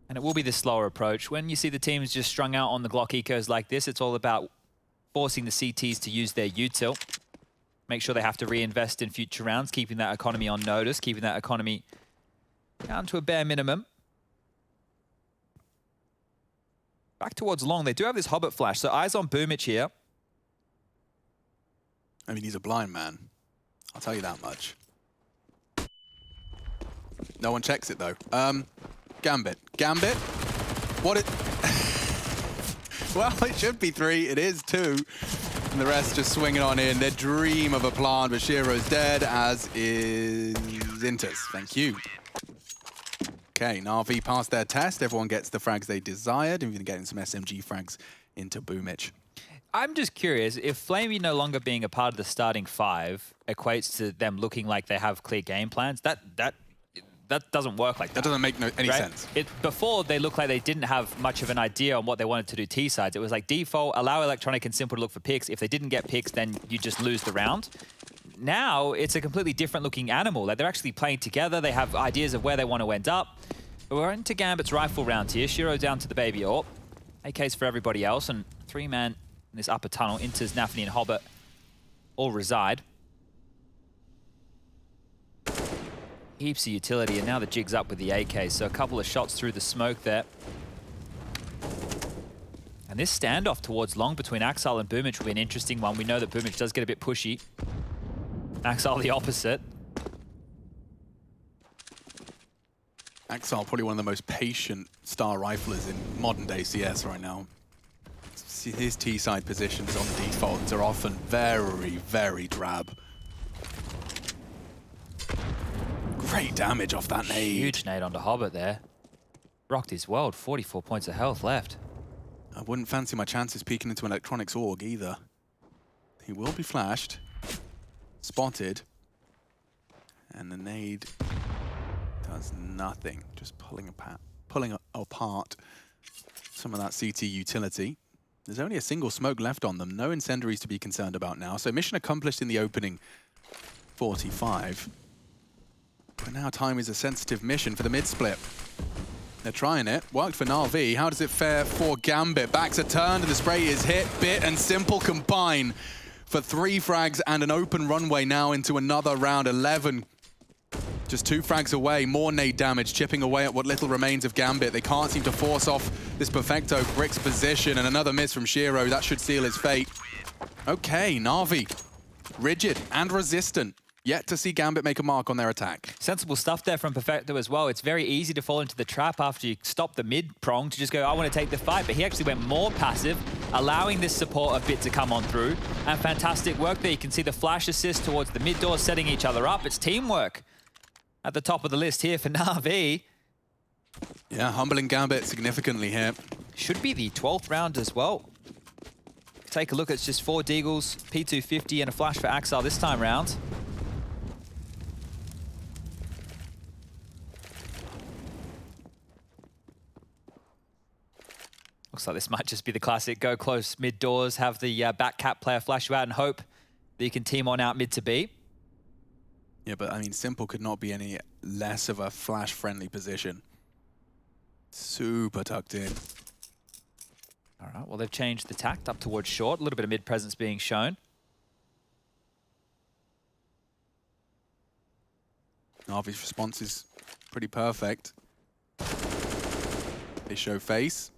And it will be the slower approach. When you see the teams just strung out on the Glock ecos like this, it's all about forcing the CTs to use their util. Make sure they have to reinvest in future rounds, keeping that economy on notice, keeping that economy down to a bare minimum. Back towards long, they do have this Hobbit flash, so eyes on Boomich here. I mean, he's a blind man. I'll tell you that much. No one checks it, though. Gambit. Gambit? What it... Well, it should be 3. It is 2. And the rest just swinging on in. Their dream of a plant, but Shiro's dead, as is Intas. Thank you. Okay, Na'Vi passed their test. Everyone gets the frags they desired. And we're getting some SMG frags into Boomich. I'm just curious, if Flamey no longer being a part of the starting 5 equates to them looking like they have clear game plans, that doesn't work like that. That doesn't make any right? sense. Before, they looked like they didn't have much of an idea on what they wanted to do T-sides. It was like default, allow Electronic and Simple to look for picks. If they didn't get picks, then you just lose the round. Now, it's a completely different looking animal. Like, they're actually playing together. They have ideas of where they want to end up. But we're into Gambit's rifle round here. Shiro down to the baby AWP. AKs for everybody else. And 3-man in this upper tunnel. Inters, Nafany, and Hobbit all reside. Heaps of utility, and now the jig's up with the AK, so a couple of shots through the smoke there. And this standoff towards long between Axile and Boomich will be an interesting one. We know that Boomich does get a bit pushy. Axile the opposite. Axile probably one of the most patient star riflers in modern day CS right now. His T-side positions on default are often very, very drab. Great damage off that nade. Huge nade onto Hobbit there. Rocked his world, 44 points of health left. I wouldn't fancy my chances peeking into an Electronics org either. He will be flashed, spotted, and the nade does nothing. Just pulling apart some of that CT utility. There's only a single smoke left on them. No incendiaries to be concerned about now. So mission accomplished in the opening 45. But now time is a sensitive mission for the mid-split. They're trying it. Worked for Na'Vi. How does it fare for Gambit? Backs are turned and the spray is hit. Bit and Simple combine for 3 frags and an open runway now into another round. 11. Just 2 frags away. More nade damage, chipping away at what little remains of Gambit. They can't seem to force off this Perfecto Brick's position. And another miss from Shiro. That should seal his fate. Okay, Na'Vi. Rigid and resistant. Yet to see Gambit make a mark on their attack. Sensible stuff there from Perfecto as well. It's very easy to fall into the trap after you stop the mid prong to just go, I want to take the fight. But he actually went more passive, allowing this support a bit to come on through. And fantastic work there. You can see the flash assist towards the mid doors, setting each other up. It's teamwork at the top of the list here for Na'Vi. Yeah, humbling Gambit significantly here. Should be the 12th round as well. Take a look, it's just 4 Deagles, P250 and a flash for Axel this time round. Looks like this might just be the classic go close mid doors, have the back cap player flash you out and hope that you can team on out mid to B. Yeah, but I mean, Simple could not be any less of a flash-friendly position. Super tucked in. All right, well, they've changed the tact up towards short. A little bit of mid-presence being shown. Na'Vi's response is pretty perfect. They show face,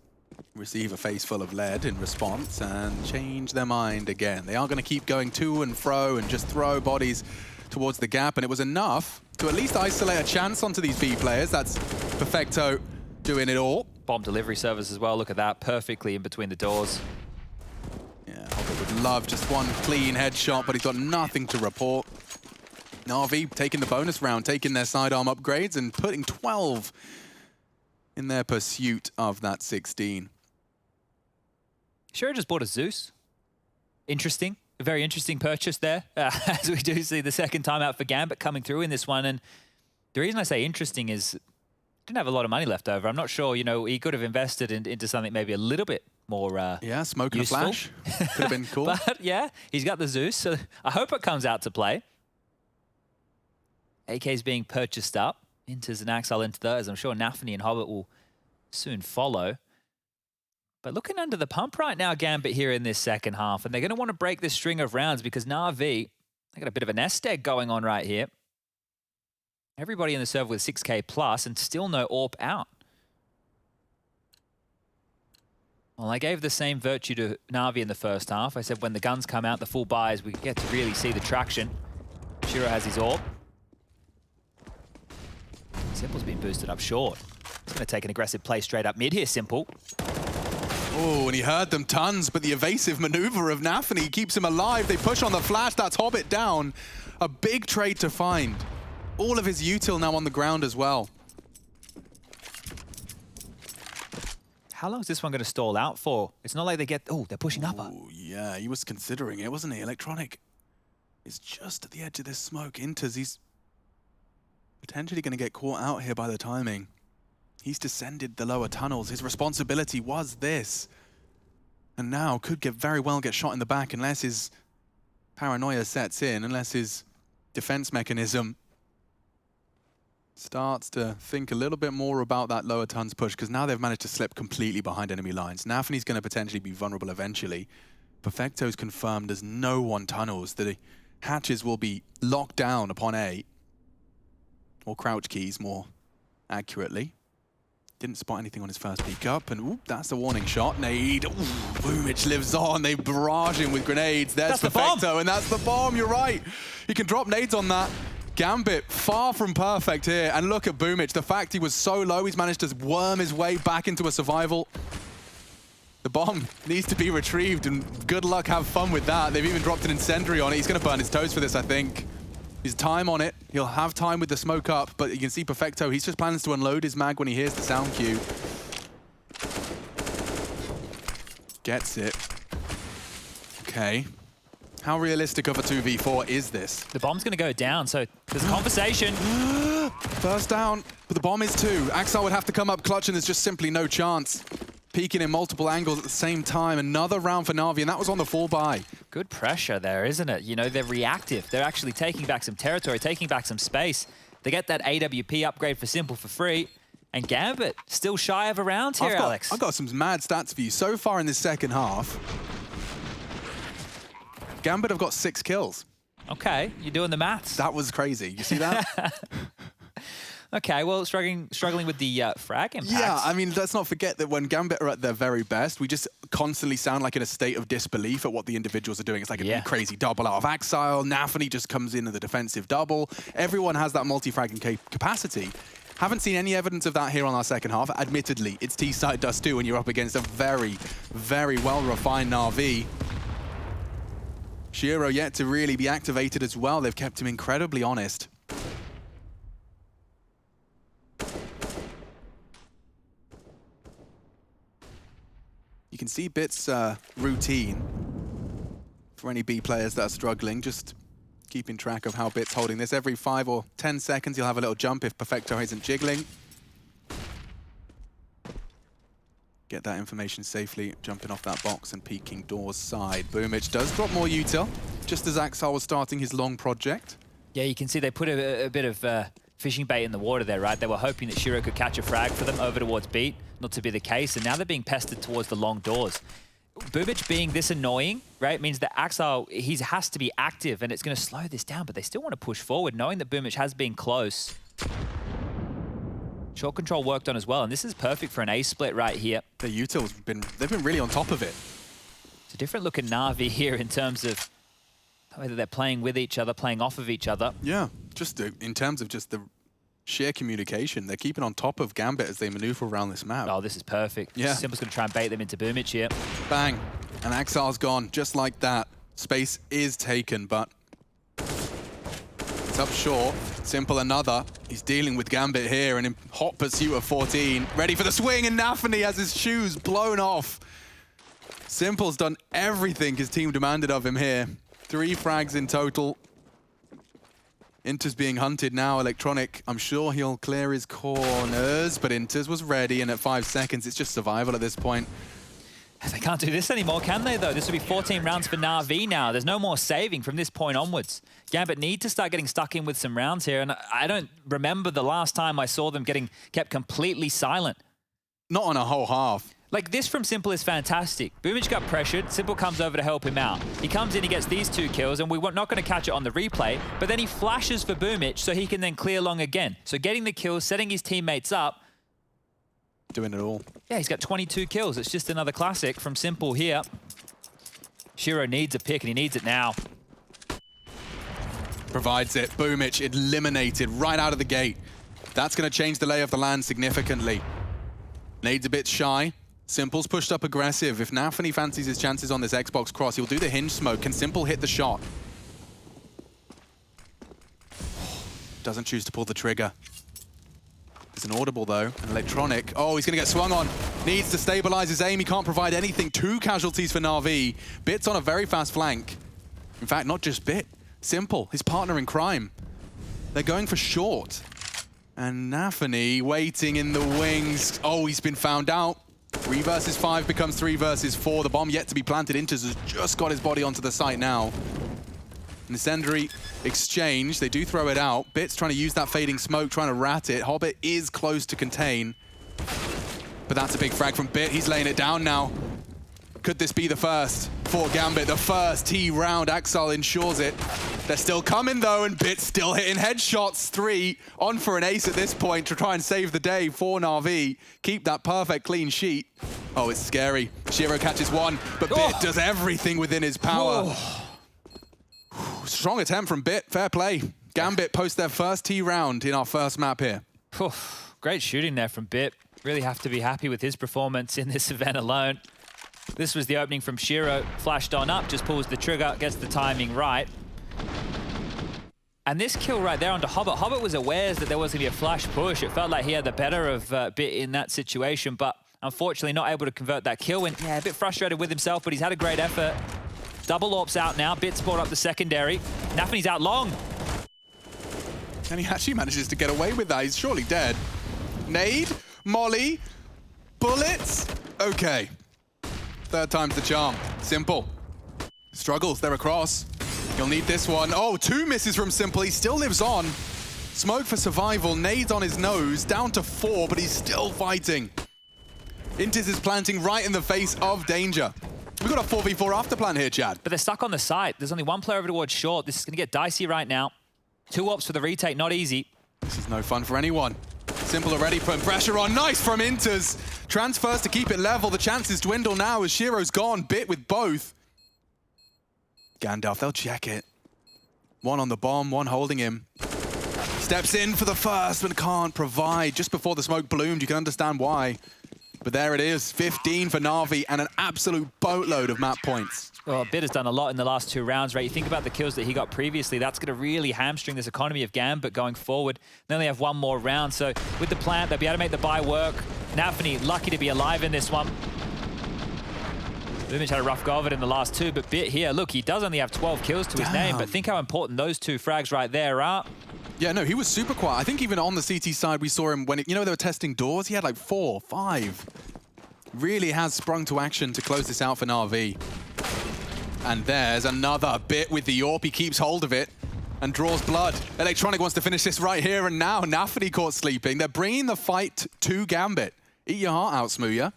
receive a face full of lead in response, and change their mind again. They are going to keep going to and fro and just throw bodies towards the gap, and it was enough to at least isolate a chance onto these B players. That's Perfecto doing it all. Bomb delivery service as well. Look at that, perfectly in between the doors. Yeah, Hobbit would love just one clean headshot, but he's got nothing to report. Na'Vi taking the bonus round, taking their sidearm upgrades and putting 12 in their pursuit of that 16. Sure, just bought a Zeus. Interesting. A very interesting purchase there, as we do see the second time out for Gambit coming through in this one. And the reason I say interesting is didn't have a lot of money left over. I'm not sure, you know, he could have invested into something maybe a little bit more yeah, smoke and a useful. flash. Could have been cool. But yeah, he's got the Zeus, so I hope it comes out to play. AK's being purchased up. Inters and Axel into those. I'm sure Nafany and Hobbit will soon follow. But looking under the pump right now, Gambit here in this second half, and they're going to want to break this string of rounds because Na'Vi, they got a bit of a nest egg going on right here. Everybody in the server with 6k plus and still no AWP out. Well, I gave the same virtue to Na'Vi in the first half. I said when the guns come out, the full buys, we get to really see the traction. Shiro has his AWP. Simple's been boosted up short. He's going to take an aggressive play straight up mid here, Simple. Oh, and he heard them tons, but the evasive maneuver of Nafany keeps him alive. They push on the flash. That's Hobbit down. A big trade to find. All of his util now on the ground as well. How long is this one going to stall out for? It's not like they get... Oh, they're pushing up. Oh, yeah, he was considering it, wasn't he? Electronic is just at the edge of this smoke. Inters, he's potentially going to get caught out here by the timing. He's descended the lower tunnels. His responsibility was this. And now could very well get shot in the back unless his paranoia sets in, unless his defense mechanism starts to think a little bit more about that lower tons push, because now they've managed to slip completely behind enemy lines. Nafany's going to potentially be vulnerable eventually. Perfecto's confirmed there's no one tunnels. The hatches will be locked down upon A. Or crouch keys, more accurately. Didn't spot anything on his first peek up, and ooh, that's a warning shot. Nade, ooh, Boomich lives on. They barrage him with grenades. There's Perfecto, and that's the bomb, you're right. You can drop nades on that. Gambit, far from perfect here. And look at Boomich, the fact he was so low, he's managed to worm his way back into a survival. The bomb needs to be retrieved, and good luck, have fun with that. They've even dropped an incendiary on it. He's gonna burn his toes for this, I think. His time on it. He'll have time with the smoke up, but you can see Perfecto, he's just plans to unload his mag when he hears the sound cue. Gets it. Okay. How realistic of a 2v4 is this? The bomb's going to go down, so there's a conversation. First down, but the bomb is 2. Axel would have to come up clutch, and there's just simply no chance. peeking in multiple angles at the same time. Another round for Na'Vi, and that was on the fall by. Good pressure there, isn't it? You know, they're reactive. They're actually taking back some territory, taking back some space. They get that AWP upgrade for Simple for free. And Gambit, still shy of a round here, Alex. I've got some mad stats for you. So far in this second half, Gambit have got 6 kills. Okay, you're doing the maths. That was crazy. You see that? Okay, well, struggling with the frag impact. Yeah, I mean, let's not forget that when Gambit are at their very best, we just constantly sound like in a state of disbelief at what the individuals are doing. It's like a crazy double out of Axile. Nafany just comes in the defensive double. Everyone has that multi-fragging capacity. Haven't seen any evidence of that here on our second half. Admittedly, it's T-side Dust2 when you're up against a very, very well-refined Na'Vi. Shiro yet to really be activated as well. They've kept him incredibly honest. You can see Bit's routine for any B players that are struggling, just keeping track of how Bit's holding this. Every 5 or 10 seconds, you'll have a little jump if Perfecto isn't jiggling. Get that information safely, jumping off that box and peeking doors side. Boomich does drop more util, just as Axel was starting his long project. Yeah, you can see they put a bit of fishing bait in the water there, right? They were hoping that Shiro could catch a frag for them over towards Beat, not to be the case, and now they're being pestered towards the long doors. Boomich being this annoying, right, means that Axel, he has to be active, and it's going to slow this down, but they still want to push forward, knowing that Boomich has been close. Short control worked on as well, and this is perfect for an A split right here. The util's they've been really on top of it. It's a different looking Na'Vi here in terms of whether they're playing with each other, playing off of each other. Yeah, just in terms of just the sheer communication, they're keeping on top of Gambit as they maneuver around this map. Oh, this is perfect. Yeah. Simple's going to try and bait them into Boomich here. Bang, and Axel's gone, just like that. Space is taken, but it's up short. Simple another. He's dealing with Gambit here and in hot pursuit of 14. Ready for the swing, and Nafany has his shoes blown off. Simple's done everything his team demanded of him here. 3 frags in total. Inter's being hunted now. Electronic, I'm sure he'll clear his corners, but Inter's was ready, and at 5 seconds, it's just survival at this point. They can't do this anymore, can they, though? This will be 14 rounds for Na'Vi now. There's no more saving from this point onwards. Gambit need to start getting stuck in with some rounds here, and I don't remember the last time I saw them getting kept completely silent. Not on a whole half. Like, this from Simple is fantastic. Boomich got pressured. Simple comes over to help him out. He comes in, he gets these 2 kills, and we're not going to catch it on the replay, but then he flashes for Boomich so he can then clear long again. So getting the kills, setting his teammates up. Doing it all. Yeah, he's got 22 kills. It's just another classic from Simple here. Shiro needs a pick, and he needs it now. Provides it. Boomich eliminated right out of the gate. That's going to change the lay of the land significantly. Nade's a bit shy. Simple's pushed up aggressive. If Nafany fancies his chances on this Xbox cross, he'll do the hinge smoke. Can Simple hit the shot? Doesn't choose to pull the trigger. It's an audible though, an electronic. Oh, he's gonna get swung on. Needs to stabilize his aim. He can't provide anything. 2 casualties for Na'Vi. Bit's on a very fast flank. In fact, not just Bit. Simple, his partner in crime. They're going for short. And Nafany waiting in the wings. Oh, he's been found out. 3 versus 5 becomes 3 versus 4. The bomb yet to be planted. Inters has just got his body onto the site now. Incendiary exchange. They do throw it out. Bit's trying to use that fading smoke, trying to rat it. Hobbit is close to contain. But that's a big frag from Bit. He's laying it down now. Could this be the first for Gambit? The first T round. Axel ensures it. They're still coming though, and Bit's still hitting headshots. 3 on for an ace at this point to try and save the day for Na'Vi. Keep that perfect clean sheet. Oh, it's scary. Shiro catches 1, but Bit does everything within his power. Strong attempt from Bit. Fair play. Gambit post their first T round in our first map here. Great shooting there from Bit. Really have to be happy with his performance in this event alone. This was the opening from Shiro. Flashed on up, just pulls the trigger, gets the timing right. And this kill right there onto Hobbit. Hobbit was aware that there was going to be a flash push. It felt like he had the better of Bit in that situation, but unfortunately not able to convert that kill. And yeah, a bit frustrated with himself, but he's had a great effort. Double AWP's out now. Bit's brought up the secondary. Nafany's out long. And he actually manages to get away with that. He's surely dead. Nade, molly, bullets. Okay. Third time's the charm. Simple. Struggles, they're across. He'll need this one. Oh, 2 misses from Simple. He still lives on. Smoke for survival. Nades on his nose. Down to 4, but he's still fighting. Intis is planting right in the face of danger. We've got a 4v4 after plan here, Chad. But they're stuck on the site. There's only one player over towards short. This is going to get dicey right now. 2 ops for the retake, not easy. This is no fun for anyone. Simple already putting pressure on. Nice from Inters. Transfers to keep it level. The chances dwindle now as Shiro's gone. Bit with both. Gandalf, they'll check it. 1 on the bomb, 1 holding him. Steps in for the first, but can't provide. Just before the smoke bloomed, you can understand why. But there it is, 15 for Na'Vi and an absolute boatload of map points. Well, Bit has done a lot in the last 2 rounds, right? You think about the kills that he got previously, that's going to really hamstring this economy of Gambit going forward. They only have 1 more round, so with the plant, they'll be able to make the buy work. Nafany, lucky to be alive in this one. Boomich had a rough go of it in the last 2, but Bit here, look, he does only have 12 kills to his name, but think how important those 2 frags right there are. Yeah, no, he was super quiet. I think even on the CT side, we saw him when, they were testing doors, he had like 4, 5. Really has sprung to action to close this out for Na'Vi. And there's another Bit with the AWP. He keeps hold of it and draws blood. Electronic wants to finish this right here and now. Nafany caught sleeping. They're bringing the fight to Gambit. Eat your heart out, Smooya.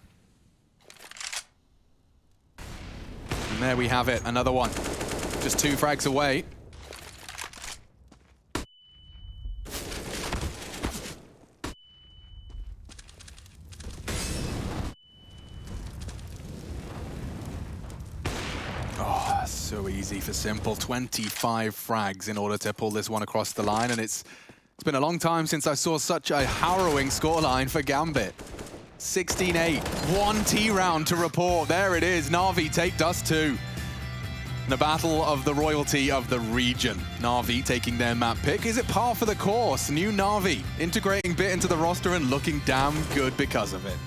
And there we have it, another one. Just 2 frags away. Oh, so easy for Simple. 25 frags in order to pull this one across the line, and it's been a long time since I saw such a harrowing scoreline for Gambit. 16-8, 1 T round to report. There it is, Na'Vi take Dust2. The battle of the royalty of the region. Na'Vi taking their map pick. Is it par for the course? New Na'Vi integrating Bit into the roster and looking damn good because of it.